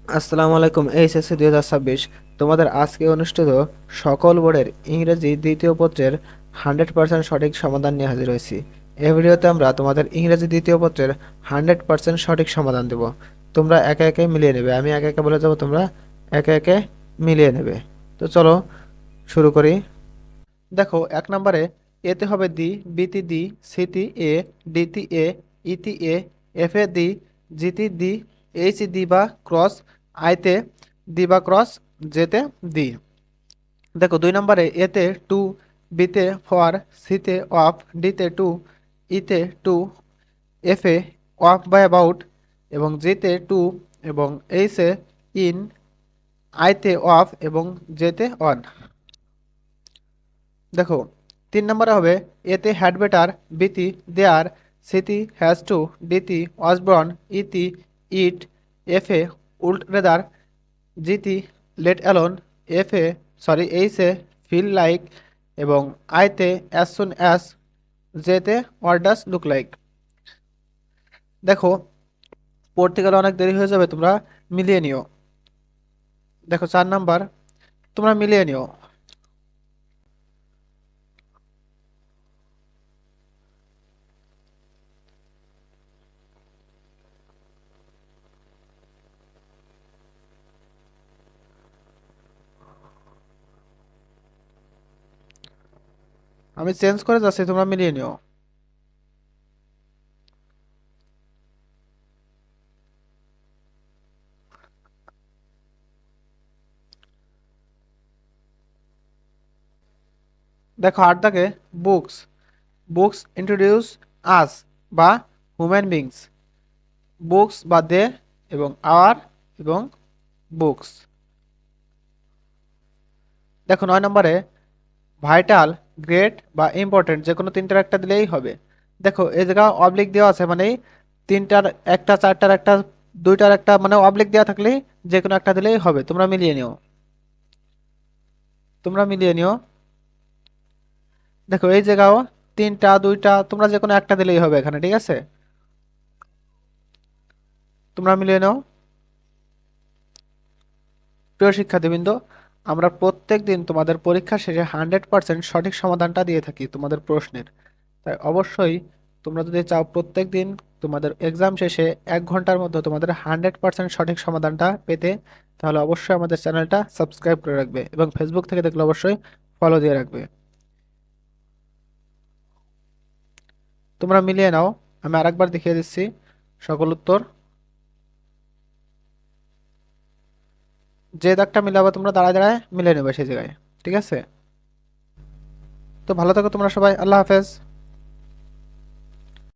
আসসালামু আলাইকুম। এইচএসসি 2026 তোমাদের আজকে অনুষ্ঠিত সকল বোর্ডের ইংরেজি দ্বিতীয় পত্রের 100% সঠিক সমাধান নিয়ে হাজির হয়েছি। এই ভিডিওতে আমরা তোমাদের ইংরেজি দ্বিতীয় পত্রের 100% সঠিক সমাধান দেব। তোমরা একে একে মিলিয়ে নেবে, আমি একে একে বলে যাবো, তোমরা একে একে মিলিয়ে নেবে। তো চলো শুরু করি। দেখো, এক নম্বরে এতে হবে দি, বিতে দি, সিতে এ, ডিতে এ, ইতে এ, এফে দি, জিতে দি, এইচে দি বা ক্রস, আইতে দি বা ক্রস, জেতে দি। দেখো, দুই নম্বরে এতে টু, বিতে ফর, সিতে অফ, ডিতে টু, ইতে টু, এফে অফ বা অ্যাবাউট, এবং জিতে টু, এবং এইচে ইন, আইতে অফ, এবং জেতে অন। দেখো, তিন নম্বরে হবে এতে হ্যাড বেটার, বিতি দেয়ার, সিতি হ্যাজ টু, ডিতি ওয়াজ ইতি ইট, এফে উল্ট রেদার, জিতি লেট অ্যালোন, এইসে ফিল লাইক, এবং আইতে অ্যাজ সুন অ্যাজ, জেতে হোয়াট ডাজ লুক লাইক। দেখো, পড়তে গেলে অনেক দেরি হয়ে যাবে, তোমরা মিলিয়ে নিও। দেখো, 4 নাম্বার, তোমরা মিলিয়ে নিও। আমি চেঞ্জ করে যাচ্ছি, তোমরা মিলিয়ে নিও। দেখো, 8 দাগে বুকস, বুকস ইন্ট্রোডিউস আস বা হিউম্যান বিংস, বুকস বা দে, এবং আওয়ার, এবং বুকস। দেখো, 9 নম্বরে ভাইটাল, গ্রেট বা ইম্পর্টেন্ট যে কোনো তিনটার একটা দিলেই হবে। দেখো, এই জায়গা অবলিক দেওয়া আছে, মানে তিনটার একটা, চারটার একটা, দুইটার একটা, মানে অবলিক দেওয়া থাকলেই যে কোনো একটা দিলেই হবে। তোমরা মিলিয়ে নিও, তোমরা মিলিয়ে নিও। দেখো, এই জায়গাও তিনটা, দুইটা, তোমরা যে কোনো একটা দিলেই হবে এখানে, ঠিক আছে? তোমরা মিলিয়ে নাও। প্রিয় শিক্ষার্থীবৃন্দ, আমরা প্রত্যেক দিন তোমাদের পরীক্ষা শেষে 100% সঠিক সমাধানটা দিয়ে থাকি তোমাদের প্রশ্নের। তাই অবশ্যই তোমরা যদি চাও প্রত্যেক দিন তোমাদের এক্সাম শেষে 1 ঘন্টার মধ্যে তোমাদের 100% সঠিক সমাধানটা পেতে, তাহলে অবশ্যই আমাদের চ্যানেলটা সাবস্ক্রাইব করে রাখবে, এবং ফেসবুক থেকে দেখলে অবশ্যই ফলো দিয়ে রাখবে। তোমরা মিলিয়ে নাও, আমি আরেকবার দেখিয়ে দিচ্ছি সকল উত্তর। যে দাগটা মিলাবে তোমরা দাঁড়ায় দাঁড়ায় মিলিয়ে নেবে সেই জায়গায়, ঠিক আছে? তো ভালো থাকো তোমরা সবাই, আল্লাহ হাফেজ।